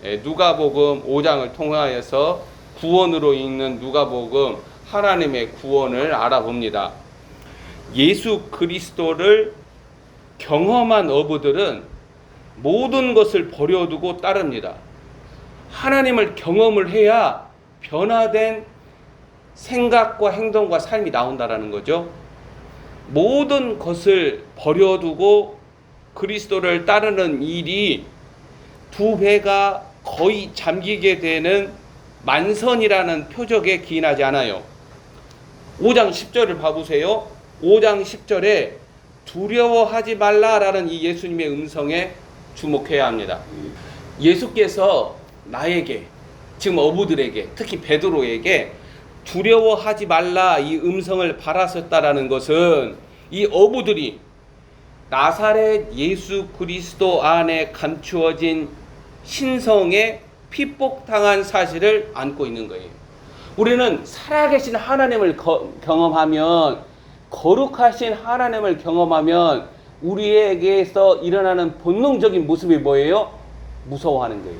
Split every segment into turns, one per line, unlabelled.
누가복음 5장을 통하여서 구원으로 읽는 누가복음 하나님의 구원을 알아봅니다. 예수 그리스도를 경험한 어부들은 모든 것을 버려두고 따릅니다. 하나님을 경험을 해야 변화된 생각과 행동과 삶이 나온다라는 거죠. 모든 것을 버려두고 그리스도를 따르는 일이 두 배가 거의 잠기게 되는 만선이라는 표적에 기인하지 않아요. 5장 10절을 봐보세요. 5장 10절에 두려워하지 말라라는 이 예수님의 음성에 주목해야 합니다. 예수께서 나에게, 지금 어부들에게, 특히 베드로에게 두려워하지 말라 이 음성을 발하셨다라는 것은 이 어부들이 나사렛 예수 그리스도 안에 감추어진 신성에 핍박당한 사실을 안고 있는 거예요. 우리는 살아계신 하나님을 경험하면, 거룩하신 하나님을 경험하면 우리에게서 일어나는 본능적인 모습이 뭐예요? 무서워하는 거예요.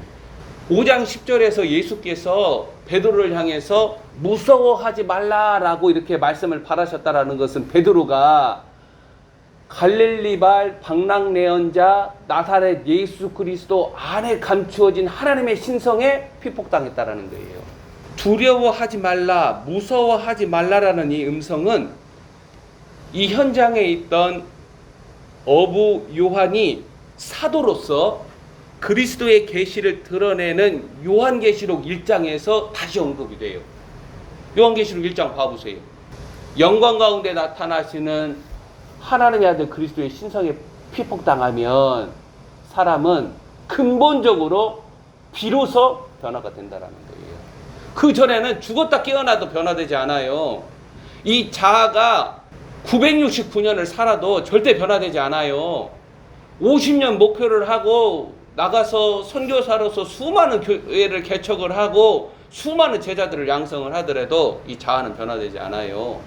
5장 10절에서 예수께서 베드로를 향해서 무서워하지 말라라고 이렇게 말씀을 발하셨다라는 것은 베드로가 갈릴리발 방랑레언자 나사렛 예수 그리스도 안에 감추어진 하나님의 신성에 핍박당했다라는 거예요. 두려워하지 말라, 무서워하지 말라라는 이 음성은 이 현장에 있던 어부 요한이 사도로서 그리스도의 계시를 드러내는 요한계시록 1장에서 다시 언급이 돼요. 요한계시록 1장 봐보세요. 영광 가운데 나타나시는 하나님의 아들 그리스도의 신성에 핍박당하면 사람은 근본적으로 비로소 변화가 된다라는 거예요. 그 전에는 죽었다 깨어나도 변화되지 않아요. 이 자아가 969년을 살아도 절대 변화되지 않아요. 50년 목표를 하고 나가서 선교사로서 수많은 교회를 개척을 하고 수많은 제자들을 양성을 하더라도 이 자아는 변화되지 않아요.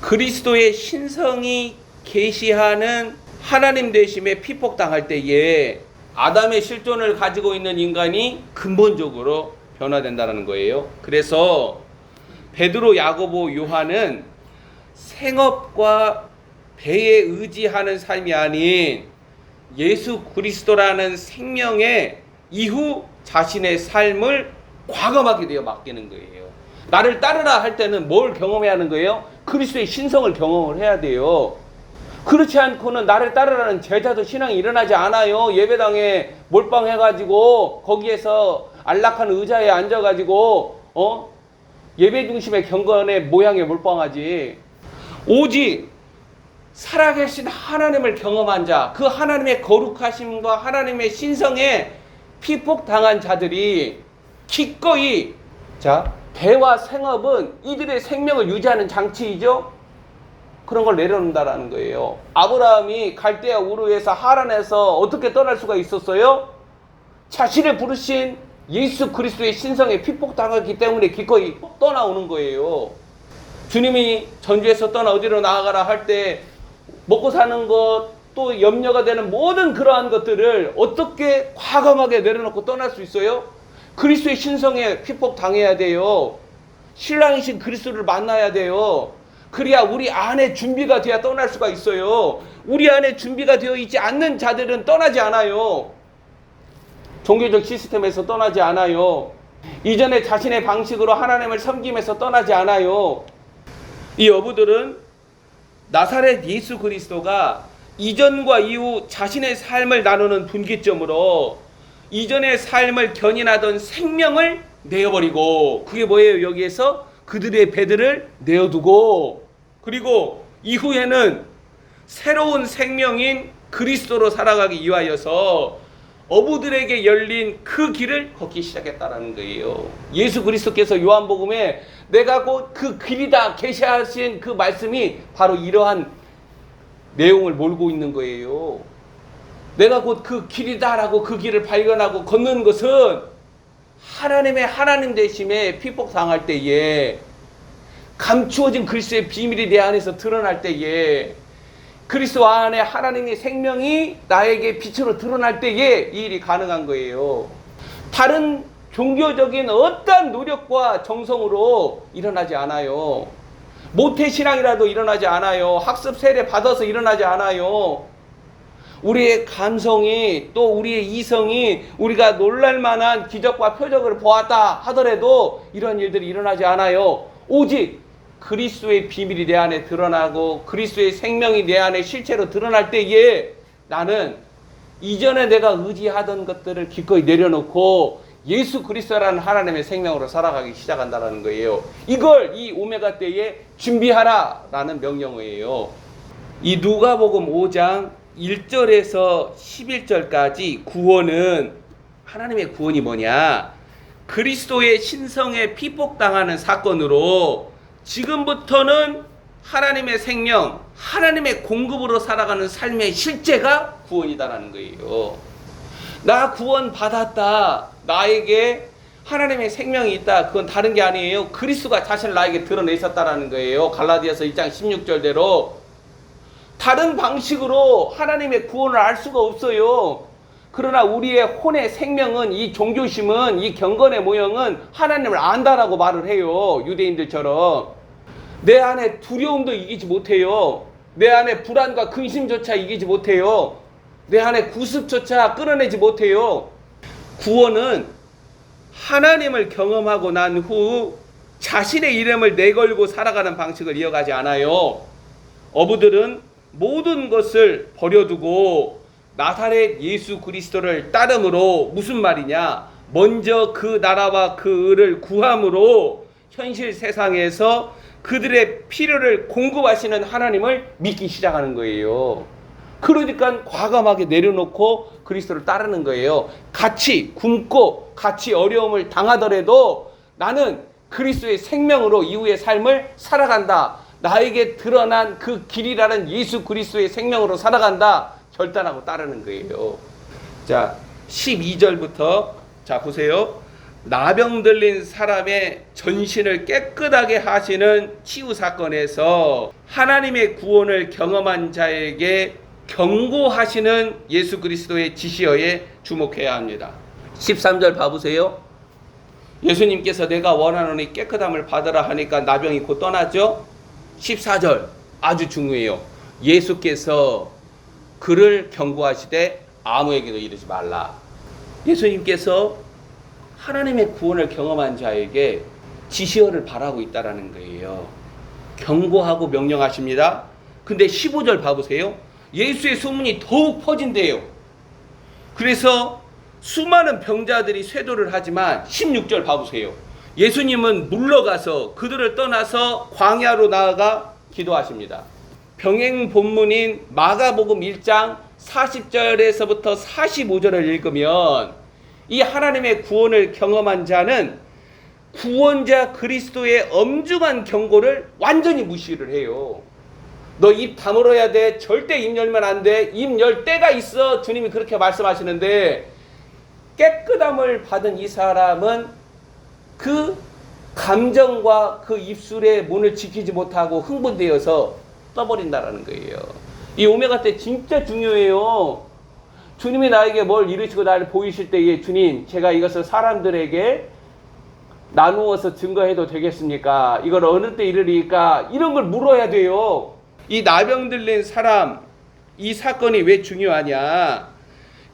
그리스도의 신성이 계시하는 하나님 되심에 핍박당할 때에 아담의 실존을 가지고 있는 인간이 근본적으로 변화된다는 거예요. 그래서 베드로, 야고보, 요한은 생업과 배에 의지하는 삶이 아닌 예수 그리스도라는 생명의 이후 자신의 삶을 과감하게 되어 맡기는 거예요. 나를 따르라 할 때는 뭘 경험해야 하는 거예요? 그리스도의 신성을 경험을 해야 돼요. 그렇지 않고는 나를 따르라는 제자도 신앙이 일어나지 않아요. 예배당에 몰빵해가지고 거기에서 안락한 의자에 앉아가지고 예배 중심의 경건의 모양에 몰빵하지. 오직 살아계신 하나님을 경험한 자, 그 하나님의 거룩하심과 하나님의 신성에 핍박당한 자들이 기꺼이, 자, 배와 생업은 이들의 생명을 유지하는 장치이죠. 그런 걸 내려놓는다라는 거예요. 아브라함이 갈대아 우르에서 하란에서 어떻게 떠날 수가 있었어요? 자신을 부르신 예수 그리스도의 신성에 핍박당했기 때문에 기꺼이 떠나오는 거예요. 주님이 전주에서 떠나 어디로 나아가라 할 때 먹고 사는 것, 또 염려가 되는 모든 그러한 것들을 어떻게 과감하게 내려놓고 떠날 수 있어요? 그리스도의 신성에 핍박당해야 돼요. 신랑이신 그리스도를 만나야 돼요. 그래야 우리 안에 준비가 되어야 떠날 수가 있어요. 우리 안에 준비가 되어 있지 않는 자들은 떠나지 않아요. 종교적 시스템에서 떠나지 않아요. 이전에 자신의 방식으로 하나님을 섬김에서 떠나지 않아요. 이 어부들은 나사렛 예수 그리스도가 이전과 이후 자신의 삶을 나누는 분기점으로 이전의 삶을 견인하던 생명을 내어버리고, 그게 뭐예요? 여기에서 그들의 배들을 내어두고, 그리고 이후에는 새로운 생명인 그리스도로 살아가기 위하여서 어부들에게 열린 그 길을 걷기 시작했다라는 거예요. 예수 그리스도께서 요한복음에 내가 곧 그 길이다 계시하신 그 말씀이 바로 이러한 내용을 몰고 있는 거예요. 내가 곧 그 길이다라고 그 길을 발견하고 걷는 것은 하나님의 하나님 되심에 핍박당할 때에, 감추어진 그리스도의 비밀이 내 안에서 드러날 때에, 그리스도 안에 하나님의 생명이 나에게 빛으로 드러날 때에 이 일이 가능한 거예요. 다른 종교적인 어떠한 노력과 정성으로 일어나지 않아요. 모태신앙이라도 일어나지 않아요. 학습 세례 받아서 일어나지 않아요. 우리의 감성이 또 우리의 이성이 우리가 놀랄만한 기적과 표적을 보았다 하더라도 이런 일들이 일어나지 않아요. 오직 그리스도의 비밀이 내 안에 드러나고 그리스도의 생명이 내 안에 실체로 드러날 때에 나는 이전에 내가 의지하던 것들을 기꺼이 내려놓고 예수 그리스도라는 하나님의 생명으로 살아가기 시작한다는 거예요. 이걸 이 오메가 때에 준비하라라는 명령어예요. 이 누가복음 5장 1절에서 11절까지 구원은, 하나님의 구원이 뭐냐? 그리스도의 신성에 피폭당하는 사건으로 지금부터는 하나님의 생명, 하나님의 공급으로 살아가는 삶의 실제가 구원이다라는 거예요. 나 구원 받았다. 나에게 하나님의 생명이 있다. 그건 다른 게 아니에요. 그리스도가 자신을 나에게 드러내셨다라는 거예요. 갈라디아서 2장 16절대로. 다른 방식으로 하나님의 구원을 알 수가 없어요. 그러나 우리의 혼의 생명은, 이 종교심은, 이 경건의 모형은 하나님을 안다라고 말을 해요. 유대인들처럼. 내 안에 두려움도 이기지 못해요. 내 안에 불안과 근심조차 이기지 못해요. 내 안에 구습조차 끌어내지 못해요. 구원은 하나님을 경험하고 난 후 자신의 이름을 내걸고 살아가는 방식을 이어가지 않아요. 어부들은 모든 것을 버려두고 나사렛 예수 그리스도를 따름으로, 무슨 말이냐? 먼저 그 나라와 그 의를 구함으로 현실 세상에서 그들의 필요를 공급하시는 하나님을 믿기 시작하는 거예요. 그러니까 과감하게 내려놓고 그리스도를 따르는 거예요. 같이 굶고 같이 어려움을 당하더라도 나는 그리스도의 생명으로 이후의 삶을 살아간다. 나에게 드러난 그 길이라는 예수 그리스도의 생명으로 살아간다. 결단하고 따르는 거예요. 자, 12절부터 자 보세요. 나병 들린 사람의 전신을 깨끗하게 하시는 치유 사건에서 하나님의 구원을 경험한 자에게 경고하시는 예수 그리스도의 지시어에 주목해야 합니다. 13절 봐보세요. 예수님께서 내가 원하노니 깨끗함을 받으라 하니까 나병이 곧 떠났죠. 14절 아주 중요해요. 예수께서 그를 경고하시되 아무에게도 이르지 말라. 예수님께서 하나님의 구원을 경험한 자에게 지시어를 바라고 있다라는 거예요. 경고하고 명령하십니다. 근데 15절 봐보세요. 예수의 소문이 더욱 퍼진대요. 그래서 수많은 병자들이 쇄도를 하지만 16절 봐보세요. 예수님은 물러가서 그들을 떠나서 광야로 나아가 기도하십니다. 병행 본문인 마가복음 1장 40절에서부터 45절을 읽으면 이 하나님의 구원을 경험한 자는 구원자 그리스도의 엄중한 경고를 완전히 무시를 해요. 너 입 다물어야 돼. 절대 입 열면 안 돼. 입 열 때가 있어. 주님이 그렇게 말씀하시는데, 깨끗함을 받은 이 사람은 그 감정과 그 입술의 문을 지키지 못하고 흥분되어서 떠버린다라는 거예요. 이 오메가 때 진짜 중요해요. 주님이 나에게 뭘 이루시고 나를 보이실 때에, 주님, 제가 이것을 사람들에게 나누어서 증거해도 되겠습니까? 이걸 어느 때 이르리까? 이런 걸 물어야 돼요. 이 나병 들린 사람, 이 사건이 왜 중요하냐?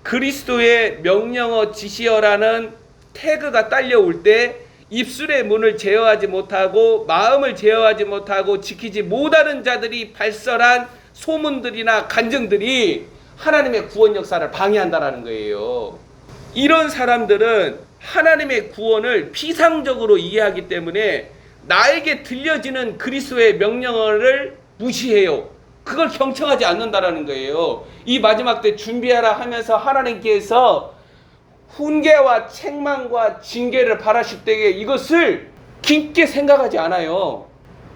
그리스도의 명령어 지시어라는 태그가 딸려올 때 입술의 문을 제어하지 못하고 마음을 제어하지 못하고 지키지 못하는 자들이 발설한 소문들이나 간증들이 하나님의 구원 역사를 방해한다라는 거예요. 이런 사람들은 하나님의 구원을 피상적으로 이해하기 때문에 나에게 들려지는 그리스도의 명령어를 무시해요. 그걸 경청하지 않는다라는 거예요. 이 마지막 때 준비하라 하면서 하나님께서 훈계와 책망과 징계를 바라실 때에 이것을 깊게 생각하지 않아요.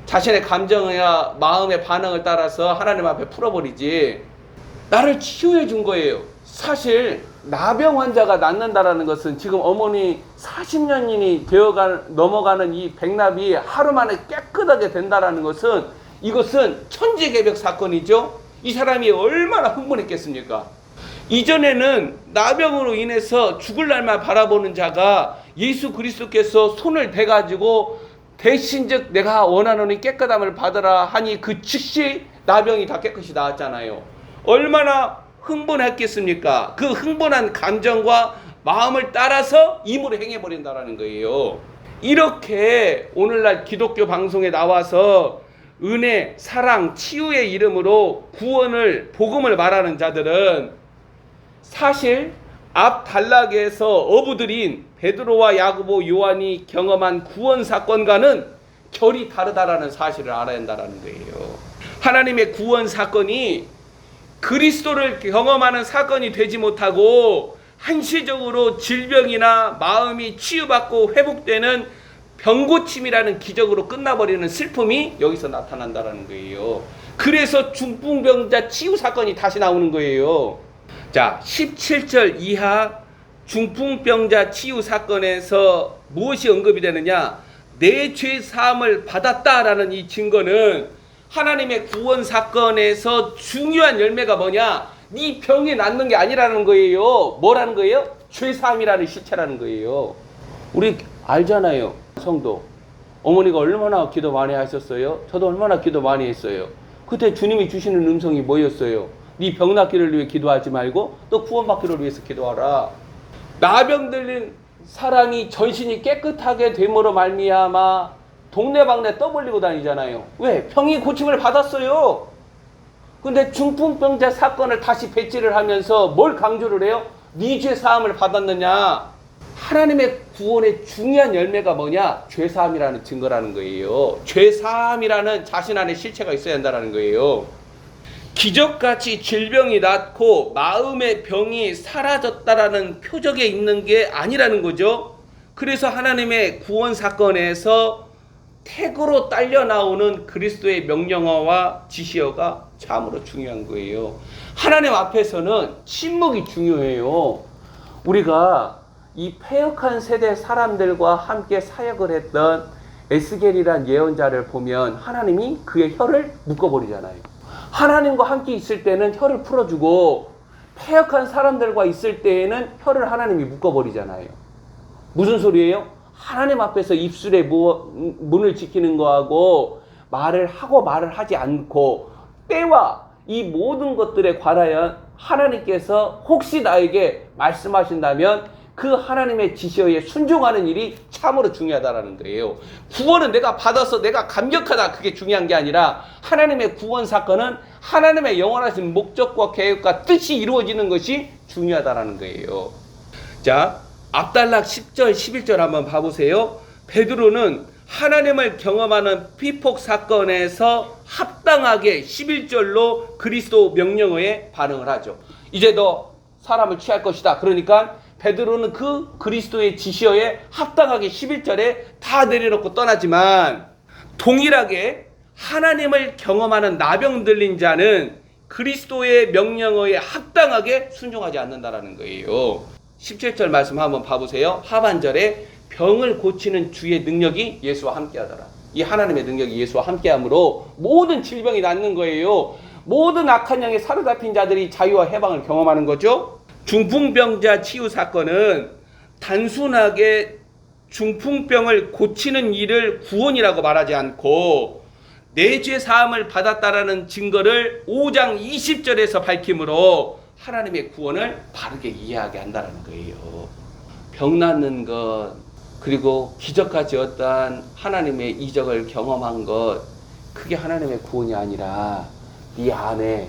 자신의 감정이나 마음의 반응을 따라서 하나님 앞에 풀어버리지. 나를 치유해 준 거예요. 사실 나병 환자가 낫는다라는 것은 지금 어머니 40년이 넘어가는 이 백납이 하루 만에 깨끗하게 된다라는 것은, 이것은 천지개벽 사건이죠. 이 사람이 얼마나 흥분했겠습니까? 이전에는 나병으로 인해서 죽을 날만 바라보는 자가 예수 그리스도께서 손을 대가지고 대신즉 내가 원하노니 깨끗함을 받으라 하니 그 즉시 나병이 다 깨끗이 나았잖아요. 얼마나 흥분했겠습니까? 그 흥분한 감정과 마음을 따라서 임으로 행해버린다라는 거예요. 이렇게 오늘날 기독교 방송에 나와서 은혜, 사랑, 치유의 이름으로 구원을, 복음을 말하는 자들은 사실 앞 단락에서 어부들인 베드로와 야고보, 요한이 경험한 구원 사건과는 결이 다르다라는 사실을 알아야 한다는 거예요. 하나님의 구원 사건이 그리스도를 경험하는 사건이 되지 못하고 한시적으로 질병이나 마음이 치유받고 회복되는 병고침이라는 기적으로 끝나버리는 슬픔이 여기서 나타난다는 거예요. 그래서 중풍병자 치유 사건이 다시 나오는 거예요. 자, 17절 이하 중풍병자 치유 사건에서 무엇이 언급이 되느냐? 내 죄 사함을 받았다라는 이 증거는 하나님의 구원 사건에서 중요한 열매가 뭐냐? 네 병이 낫는 게 아니라는 거예요. 뭐라는 거예요? 죄 사함이라는 실체라는 거예요. 우리 알잖아요. 성도 어머니가 얼마나 기도 많이 하셨어요? 저도 얼마나 기도 많이 했어요. 그때 주님이 주시는 음성이 뭐였어요? 네 병 낫기를 위해 기도하지 말고 또 구원받기를 위해서 기도하라. 나병 들린 사람이 전신이 깨끗하게 됨으로 말미암아 동네방네 떠벌리고 다니잖아요. 왜? 병이 고침을 받았어요. 근데 중풍병자 사건을 다시 배치를 하면서 뭘 강조를 해요? 네 죄 사함을 받았느냐? 하나님의 구원의 중요한 열매가 뭐냐? 죄사함이라는 증거라는 거예요. 죄사함이라는 자신 안에 실체가 있어야 한다는 거예요. 기적같이 질병이 낫고 마음의 병이 사라졌다라는 표적에 있는 게 아니라는 거죠. 그래서 하나님의 구원 사건에서 택으로 딸려 나오는 그리스도의 명령어와 지시어가 참으로 중요한 거예요. 하나님 앞에서는 침묵이 중요해요. 우리가 이 패역한 세대 사람들과 함께 사역을 했던 에스겔이란 예언자를 보면 하나님이 그의 혀를 묶어버리잖아요. 하나님과 함께 있을 때는 혀를 풀어주고 패역한 사람들과 있을 때에는 혀를 하나님이 묶어버리잖아요. 무슨 소리예요? 하나님 앞에서 입술의 문을 지키는 거하고 말을 하고 말을 하지 않고 때와 이 모든 것들에 관하여 하나님께서 혹시 나에게 말씀하신다면 그 하나님의 지시어에 순종하는 일이 참으로 중요하다는 거예요. 구원은 내가 받아서 내가 감격하다 그게 중요한 게 아니라 하나님의 구원 사건은 하나님의 영원하신 목적과 계획과 뜻이 이루어지는 것이 중요하다는 거예요. 자, 앞단락 10절 11절 한번 봐보세요. 베드로는 하나님을 경험하는 피폭 사건에서 합당하게 11절로 그리스도 명령어에 반응을 하죠. 이제 너 사람을 취할 것이다. 그러니까 베드로는 그 그리스도의 지시어에 합당하게 11절에 다 내려놓고 떠나지만 동일하게 하나님을 경험하는 나병 들린 자는 그리스도의 명령어에 합당하게 순종하지 않는다라는 거예요. 17절 말씀 한번 봐보세요. 하반절에 병을 고치는 주의 능력이 예수와 함께하더라. 이 하나님의 능력이 예수와 함께함으로 모든 질병이 낫는 거예요. 모든 악한 영에 사로잡힌 자들이 자유와 해방을 경험하는 거죠. 중풍병자 치유 사건은 단순하게 중풍병을 고치는 일을 구원이라고 말하지 않고 내 죄 사함을 받았다라는 증거를 5장 20절에서 밝힘으로 하나님의 구원을 바르게 이해하게 한다는 거예요. 병 낫는 것 그리고 기적까지 어떠한 하나님의 이적을 경험한 것 그게 하나님의 구원이 아니라 네 안에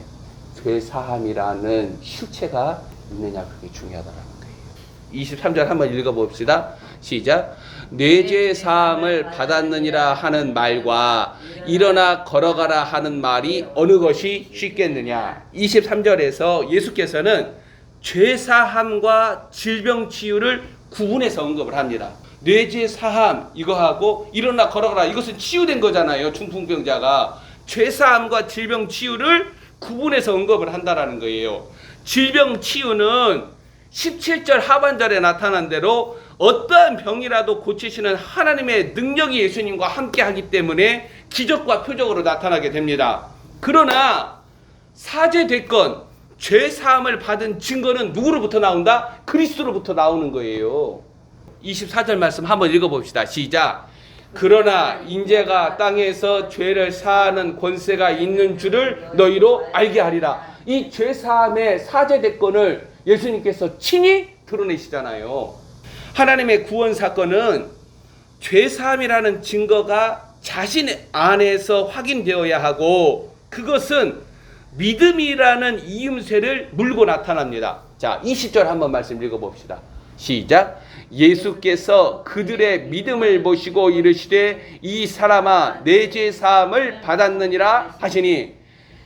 죄 사함이라는 실체가 있느냐 그게 중요하다는 거예요. 23절 한번 읽어봅시다. 시작. 내 죄 사함을 받았느니라 하는 말과 일어나 걸어가라 하는 말이 어느 것이 쉽겠느냐. 23절에서 예수께서는 죄 사함과 질병 치유를 구분해서 언급을 합니다. 내 죄 사함 이거하고 일어나 걸어가라 이것은 치유된 거잖아요. 중풍병자가 죄 사함과 질병 치유를 구분해서 언급을 한다라는 거예요. 질병 치유는 17절 하반절에 나타난 대로 어떠한 병이라도 고치시는 하나님의 능력이 예수님과 함께 하기 때문에 기적과 표적으로 나타나게 됩니다. 그러나 사제됐건 죄 사함을 받은 증거는 누구로부터 나온다? 그리스도로부터 나오는 거예요. 24절 말씀 한번 읽어봅시다. 시작. 그러나 인자가 땅에서 죄를 사하는 권세가 있는 줄을 너희로 알게 하리라. 이 죄 사함의 사죄 대권을 예수님께서 친히 드러내시잖아요. 하나님의 구원 사건은 죄 사함이라는 증거가 자신 안에서 확인되어야 하고, 그것은 믿음이라는 이음새를 물고 나타납니다. 자, 20절 한번 말씀 읽어봅시다. 시작. 예수께서 그들의 믿음을 보시고 이르시되 이 사람아 내 죄 사함을 받았느니라 하시니,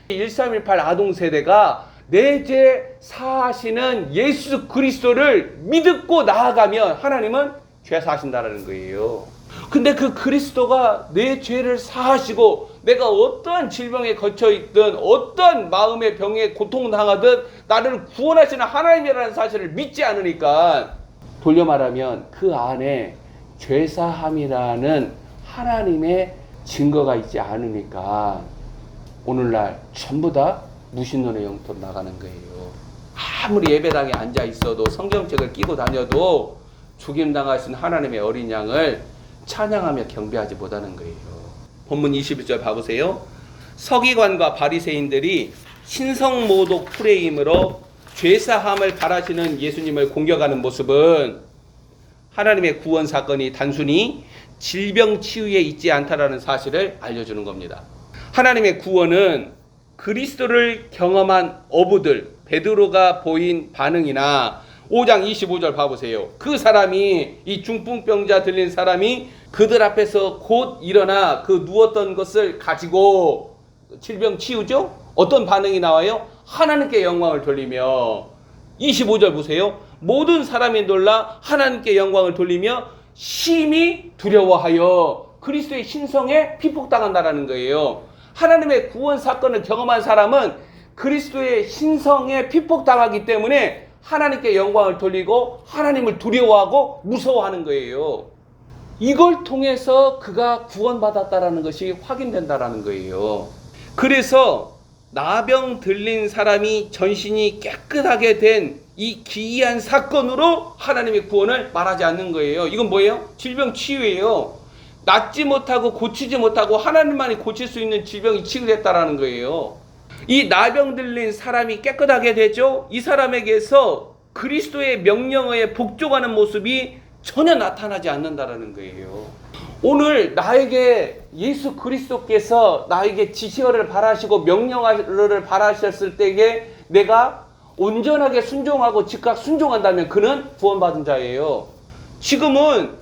1318 아동세대가 내 죄 사하시는 예수 그리스도를 믿고 나아가면 하나님은 죄 사하신다라는 거예요. 근데 그 그리스도가 내 죄를 사하시고 내가 어떠한 질병에 거쳐 있든 어떠한 마음의 병에 고통당하든 나를 구원하시는 하나님이라는 사실을 믿지 않으니까, 돌려 말하면 그 안에 죄사함이라는 하나님의 증거가 있지 않으니까 오늘날 전부 다 무신론의 영토로 나가는 거예요. 아무리 예배당에 앉아 있어도 성경책을 끼고 다녀도 죽임당하신 하나님의 어린 양을 찬양하며 경배하지 못하는 거예요. 본문 21절 봐보세요. 서기관과 바리새인들이 신성모독 프레임으로 죄사함을 바라시는 예수님을 공격하는 모습은 하나님의 구원 사건이 단순히 질병 치유에 있지 않다라는 사실을 알려주는 겁니다. 하나님의 구원은 그리스도를 경험한 어부들, 베드로가 보인 반응이나 5장 25절 봐보세요. 그 사람이, 이 중풍병자 들린 사람이 그들 앞에서 곧 일어나 그 누웠던 것을 가지고 질병 치유죠? 어떤 반응이 나와요? 하나님께 영광을 돌리며, 25절 보세요. 모든 사람이 놀라 하나님께 영광을 돌리며 심히 두려워하여 그리스도의 신성에 피폭당한다라는 거예요. 하나님의 구원 사건을 경험한 사람은 그리스도의 신성에 피폭당하기 때문에 하나님께 영광을 돌리고 하나님을 두려워하고 무서워하는 거예요. 이걸 통해서 그가 구원받았다라는 것이 확인된다라는 거예요. 그래서 나병 들린 사람이 전신이 깨끗하게 된 이 기이한 사건으로 하나님의 구원을 말하지 않는 거예요. 이건 뭐예요? 질병 치유예요. 낫지 못하고 고치지 못하고 하나님만이 고칠 수 있는 질병이 치유됐다라는 거예요. 이 나병 들린 사람이 깨끗하게 되죠. 이 사람에게서 그리스도의 명령어에 복종하는 모습이 전혀 나타나지 않는다라는 거예요. 오늘 나에게 예수 그리스도께서 나에게 지시어를 바라시고 명령어를 바라셨을 때에 내가 온전하게 순종하고 즉각 순종한다면 그는 구원받은 자예요. 지금은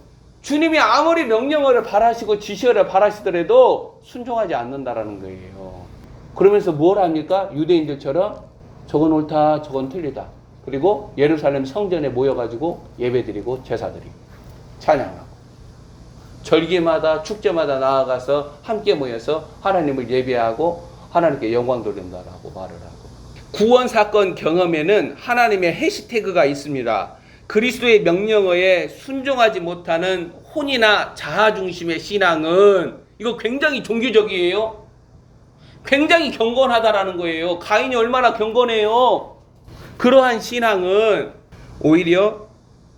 주님이 아무리 명령어를 바라시고 지시어를 바라시더라도 순종하지 않는다라는 거예요. 그러면서 뭘 합니까? 유대인들처럼 저건 옳다, 저건 틀리다. 그리고 예루살렘 성전에 모여가지고 예배드리고 제사드리고 찬양하고 절기마다 축제마다 나아가서 함께 모여서 하나님을 예배하고 하나님께 영광 돌린다라고 말을 하고, 구원 사건 경험에는 하나님의 해시태그가 있습니다. 그리스도의 명령어에 순종하지 못하는 혼이나 자아 중심의 신앙은 이거 굉장히 종교적이에요. 굉장히 경건하다라는 거예요. 가인이 얼마나 경건해요. 그러한 신앙은 오히려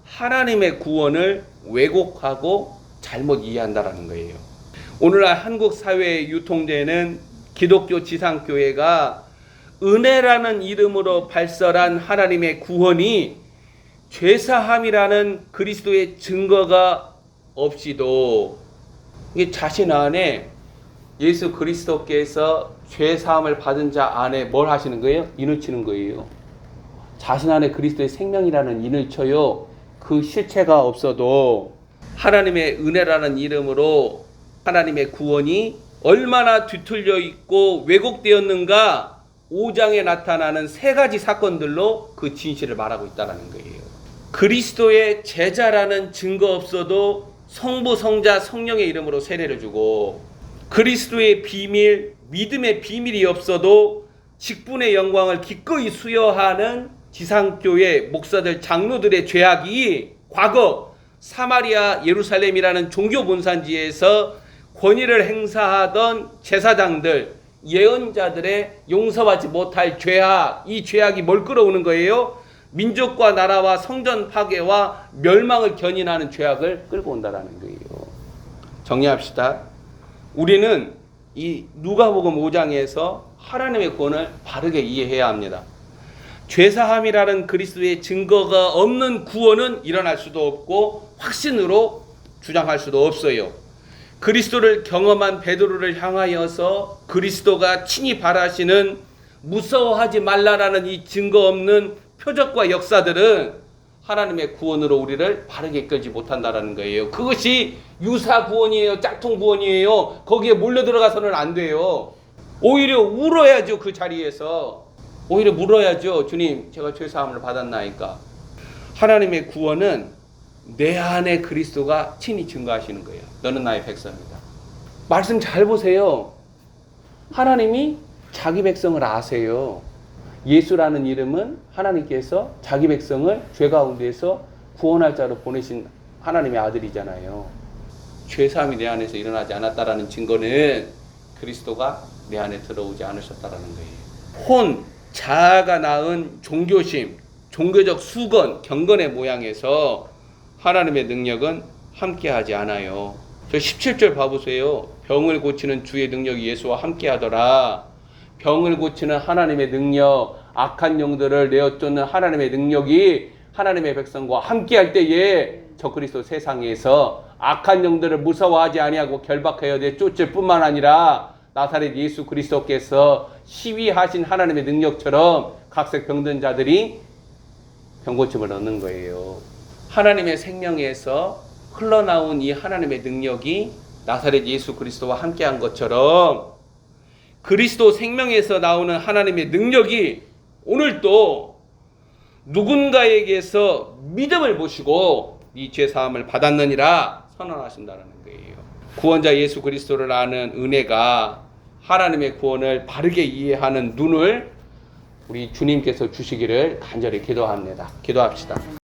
하나님의 구원을 왜곡하고 잘못 이해한다라는 거예요. 오늘날 한국 사회에 유통되는 기독교 지상교회가 은혜라는 이름으로 발설한 하나님의 구원이 죄사함이라는 그리스도의 증거가 없이도 자신 안에 예수 그리스도께서 죄사함을 받은 자 안에 뭘 하시는 거예요? 인을 치는 거예요. 자신 안에 그리스도의 생명이라는 인을 쳐요. 그 실체가 없어도 하나님의 은혜라는 이름으로 하나님의 구원이 얼마나 뒤틀려 있고 왜곡되었는가 5장에 나타나는 세 가지 사건들로 그 진실을 말하고 있다는 거예요. 그리스도의 제자라는 증거 없어도 성부, 성자, 성령의 이름으로 세례를 주고, 그리스도의 비밀, 믿음의 비밀이 없어도 직분의 영광을 기꺼이 수여하는 지상교회 목사들, 장로들의 죄악이 과거 사마리아 예루살렘이라는 종교 본산지에서 권위를 행사하던 제사장들, 예언자들의 용서하지 못할 죄악, 이 죄악이 뭘 끌어오는 거예요? 민족과 나라와 성전 파괴와 멸망을 견인하는 죄악을 끌고 온다라는 거예요. 정리합시다. 우리는 이 누가복음 5장에서 하나님의 구원을 바르게 이해해야 합니다. 죄사함이라는 그리스도의 증거가 없는 구원은 일어날 수도 없고 확신으로 주장할 수도 없어요. 그리스도를 경험한 베드로를 향하여서 그리스도가 친히 바라시는 무서워하지 말라라는 이 증거 없는 표적과 역사들은 하나님의 구원으로 우리를 바르게 이끌지 못한다라는 거예요. 그것이 유사 구원이에요. 짝퉁 구원이에요. 거기에 몰려 들어가서는 안 돼요. 오히려 울어야죠. 그 자리에서 오히려 물어야죠. 주님, 제가 죄사함을 받았나이까. 하나님의 구원은 내 안에 그리스도가 친히 증거하시는 거예요. 너는 나의 백성이다. 말씀 잘 보세요. 하나님이 자기 백성을 아세요. 예수라는 이름은 하나님께서 자기 백성을 죄 가운데에서 구원할 자로 보내신 하나님의 아들이잖아요. 죄사함이 내 안에서 일어나지 않았다라는 증거는 그리스도가 내 안에 들어오지 않으셨다라는 거예요. 혼, 자아가 낳은 종교심, 종교적 수건, 경건의 모양에서 하나님의 능력은 함께하지 않아요. 저 17절 봐보세요. 병을 고치는 주의 능력이 예수와 함께하더라. 병을 고치는 하나님의 능력, 악한 영들을 내어 쫓는 하나님의 능력이 하나님의 백성과 함께할 때에 저 그리스도 세상에서 악한 영들을 무서워하지 아니하고 결박하여 내쫓을 뿐만 아니라 나사렛 예수 그리스도께서 시위하신 하나님의 능력처럼 각색 병든 자들이 병고침을 얻는 거예요. 하나님의 생명에서 흘러나온 이 하나님의 능력이 나사렛 예수 그리스도와 함께한 것처럼 그리스도 생명에서 나오는 하나님의 능력이 오늘도 누군가에게서 믿음을 보시고 이 죄사함을 받았느니라 선언하신다는 거예요. 구원자 예수 그리스도를 아는 은혜가 하나님의 구원을 바르게 이해하는 눈을 우리 주님께서 주시기를 간절히 기도합니다. 기도합시다.